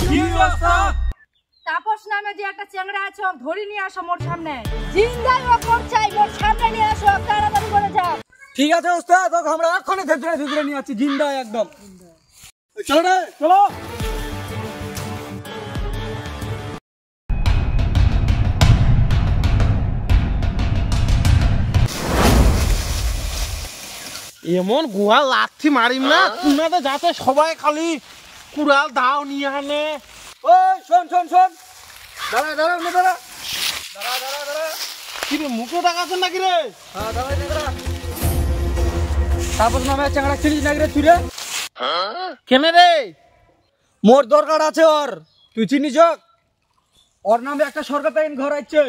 কি ওস্তাদ? তাপস নামে যে একটা চ্যাংড়া আছে ও ধরে নিয়ে আসো মোর সামনে। জিন্দাই ও কোন চাই মোর সামনে নিয়ে আসো, তাড়াতাড়ি করে যাও। ঠিক আছে ওস্তাদ, ওকে আমরা এক্ষুনি ধরে নিয়ে আসছি, জিন্দা একদম। চলো রে, চলো। এমন গুহা লাথি মারিম না কুনাতে যাতে সবাই খালি কুড়াল দাও নিয়ে আনে। ওই শোন শোন শোন, দাঁড়া দাঁড়া দাঁড়া দাঁড়া দাঁড়া দাঁড়া। কি রে মুখে দেখাচ্ছেন নাকি রে? হ্যাঁ দাঁড়া দাঁড়া। তাপস নামে চ্যাংড়া চিনিস নাকি রে তুই রে? কেন রে? মোর দরকার আছে ওর, তুই চিনিস ওর নামে একটা সরকারি ঘর আছে।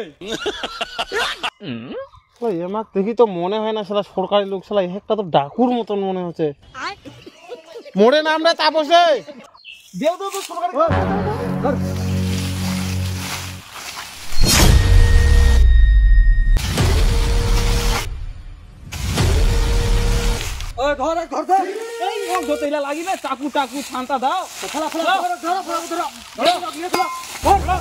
এমাক দেখি তো মনে হয় না শালা সরকারি লোক, শালা একটা তো ডাকুর মতন মনে হচ্ছে। মোড়ে নাম রে তাপসে। দেও দেও তো সরকারি ঘর। ওই ধর ধর ধর, এই ও দতেইলা লাগিবে, চাকু টাকু ফান্তা দাও, খেলা খেলা ধর ধর ধর ধর ধর নিয়ে চলো ধর ধর।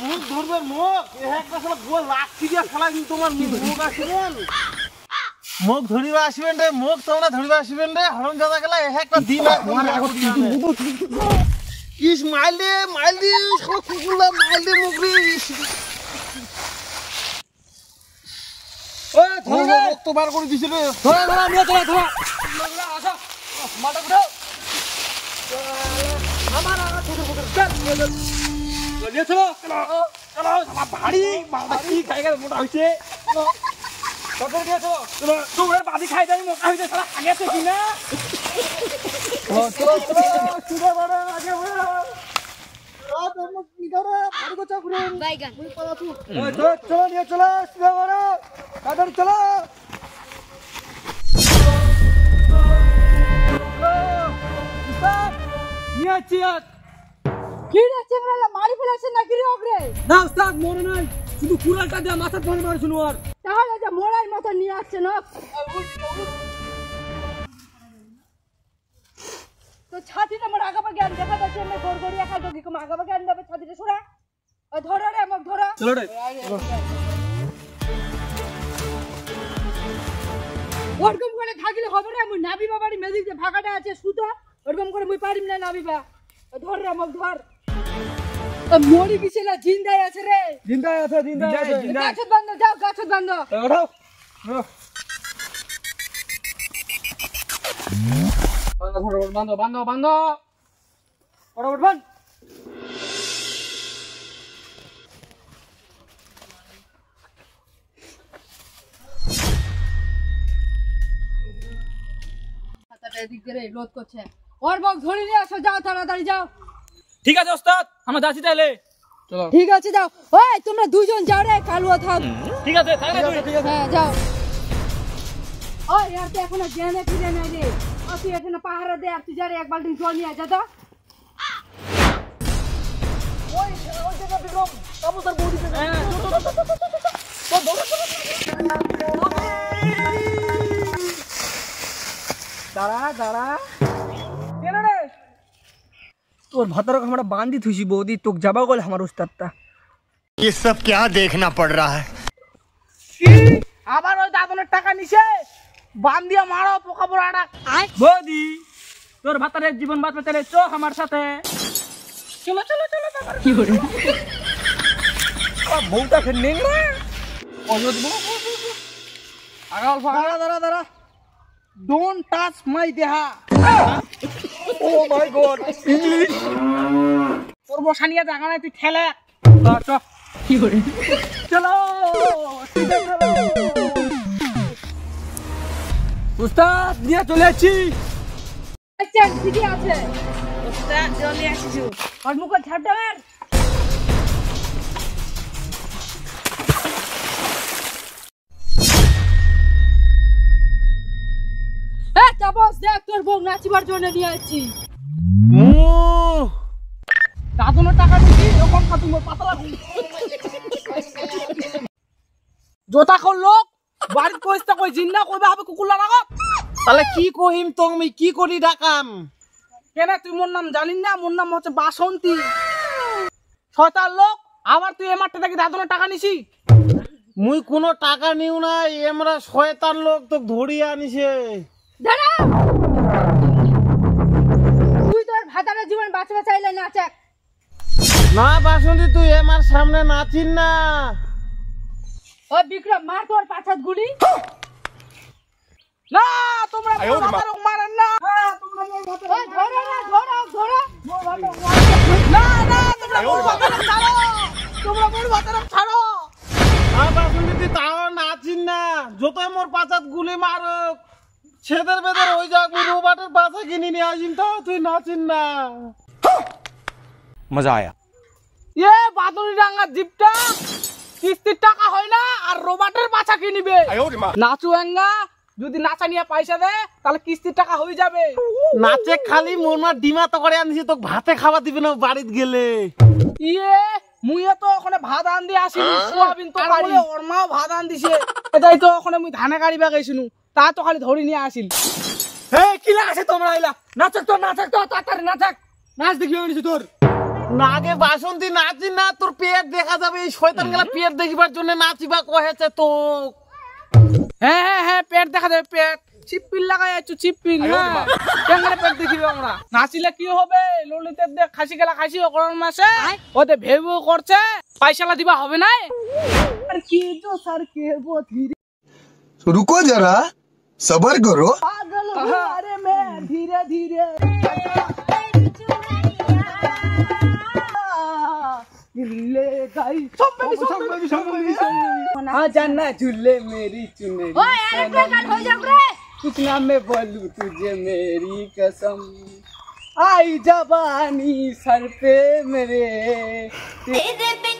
মুখ ধরবে মুখ, একটা শালা গোল লাঠি দিয়ে খেলা কিন্তু তোমার মুখ আসবেন, মুখ ধরিবা আসবেন রে, মুখ তোমরা ধরিবা আসবেন রে। হরম জাদা গেলা একটা দিন ইস মাইল দে সব কুকুলা মাইল দে মুখ রে। ওই ধর রে, রক্ত বার করে দিছে রে। ধর ধর নিয়ে চলো ধর। আসো মাটা গুড়াও। আমার আগা ছোট ছোট চল নিয়ে চলো। চলো চলো, ভারী কি খাই গেল, মোটা হইছে। কত নিয়ে চলো, চলো তোমরা বাদি খাই যাই, মোটা হইছে শালা আগে থেকে না। চলো চলো চলো বড় আগে বড়। বাইগান চলো নিয়ে চলো, চলো বড় তাড়াতাড়ি চলো। নিয়ে আসছি আর। কি রে চ্যাংড়া, মারি ফেলেছেন নাকি রে ওগরে? না উস্তাদ মরে নাই, শুধু কুড়ালটা দিয়ে মাথার ধরে মারছিল আর। তাহলে যে মোড়ার মতো নিয়ে আসছে না, তো ছাতিটা মোর আগাবা জ্ঞান দেখা যাচ্ছে না, গড়গড়ি একা দগি কম আগাবা জ্ঞান দেবে ছাতিটা সরা। ওই ধরো রে আমাকে ধরো। চলো রে। ওরকম করে থাকলে হবে না, মুই নাবি বাবারি মেজিক যে ভাগাটা আছে সুতো, ওরকম করে মুই পারিম না নাবিবা। ধর রে আমাকে ধর। মরি গেছে না জিন্দাই আছে রে? জিন্দা আছে, জিন্দা আছে, জিন্দা। গাছত বান্ধ, যাও গাছত বান্ধ। ওঠো বান্ধো বান্ধো বান্ধো, ফটাফট বান্ধ। মাথাটা এদিক দিয়ে লোড করছে। ওর বক ধরে নিয়ে আসো, যাও তাড়াতাড়ি যাও। ঠিক আছে ওস্তাদ, আমরা যাচ্ছি তাহলে। চলো ঠিক আছে যাও। ওই তোমরা দুজন যাও রে, কালুয়া থাক। ঠিক আছে থাক রে তুই। হ্যাঁ যাও। ওই আর তো এখনো জেনে ফিরে নাই রে, তুই এখানে পাহারা দে, আর তুই যা রে এক বালতি জল নিয়ে যা তো। ওই ওই জায়গা বিক্রম কাবু স্যার বৌদি থেকে। দাঁড়া দাঁড়া, কেন রে তোর ভাতারক আমরা বান্ধি থুইছি বৌদি, তোকে যাবা গেল আমার উস্তাদটা। ये सब क्या देखना पड़ रहा है? কি আবার ওই দাদনের টাকা নিছে বান দিয়া মারো পোকা পোড়াটা। বৌদি তোর ভাতারের জীবন বাঁচাতে রে, চো আমার সাথে। চলো চলো চলো বাবা। কি করে বউটা ফের নেই না আগাল দাঁড়া দাঁড়া দাঁড়া। ডোন্ট টাচ মাই দেহা। ও মাই গড, ইংলিশ। তোর বসা নিয়ে জায়গা নাই, তুই ঠেলে। কি করে চলো উস্তাদ নিয়ে চলে আসছি। আচ্ছা ঠিকই আছে। ওস্তাদ জলদি আসিছো। আর মুখ ছাড়তে পার। তাপস দেখ তোর বউ নাচিবার জন্য নিয়ে আসছি। দাদনের টাকা দিছি এরকম খাতুন পাতলা জোতা করলো বাড়িত কইস্তা কই জিন্না কইবা হবে কুকুলা রাগত তাহলে কি কহিম তুমি কি করি ডাকাম কেন তুই মোর নাম জানিস না মোর নাম হচ্ছে বাসন্তী শয়তান লোক আবার তুই এমারটা থেকে দাদনের টাকা নিছি মুই কোনো টাকা নিও না এমরা শয়তান লোক তো ধরিয়ে আনিছে দাঁড়া তুই তোর ভাতারের জীবন বাঁচতে চাইলে না চাক না বাসন্তী তুই আমার সামনে নাচিন না ও বিক্রম মার তোর পাছাত গুলি না তোমরা মোর ভাতারক মারেন না তোমরা মোর ও ধরো না ধরো না না তোমরা মোর ভাতারক ছাড়ো তোমরা মোর ভাতারক ছাড়ো আর বাসন্তী তুই তাও নাচিন না যতই মোর পাচাত গুলি মারক ছেদের বেদের ওই যাক মুই রোবাটের পাছা কিনে নিয়ে আসিন তো তুই নাচিন না मजा आया। এ বাদুড়ি ডাঙ্গা জিপটা কিস্তির টাকা হয় না আর রোবাটের বাচ্চা কিনিবে নাচু এঙ্গা যদি নাচা নিয়ে পয়সা দে তাহলে কিস্তির টাকা হয়ে যাবে নাচে খালি মোর মা ডিমা তো করে আনিছি তোকে ভাতে খাওয়া দিবি না বাড়িতে গেলে ইয়ে মুইও তো ওখানে ভাত আন দিয়ে আসিনি সোয়াবিন তো কাড়ি ওর মাও ভাত আন দিছে এটাই তো ওখানে মুই ধানে গাড়িবা গেছিনু তা তো খালি ধরি নিয়ে আসিল হে কি লাগাছে তোমরা আইলা নাচক তো তাড়াতাড়ি নাচক নাচ দেখবি আমি তোর না আগে বাসন্তী নাচিন না তোর পেট দেখা যাবে এই শয়তান গেলা পেট দেখিবার জন্য নাচিবা কহেছে তো হ্যাঁ পেট দেখা যাবে পেট চিপ্পিল লাগাই আছো চিপ্পিল হ্যাঁ কেঙ্গারে পেট দেখিবে আমরা নাচিলে কি হবে ললিতের দেখ খাসি গেলা খাসি ওকরণ মাসে ওতে ভেবু করছে পয়সালা দিবা হবে না আর কি তো স্যার কে বো ধীরে रुको जरा सबर करो पागल हूं अरे मैं धीरे धीरे झूले गाई हाँ जाना झूले मेरी चुनरी ও আরেক বেকার হয়ে যাক রে कुछ ना मैं बोलूं तुझे मेरी कसम आई जवानी सर पे मेरे तेरे बिन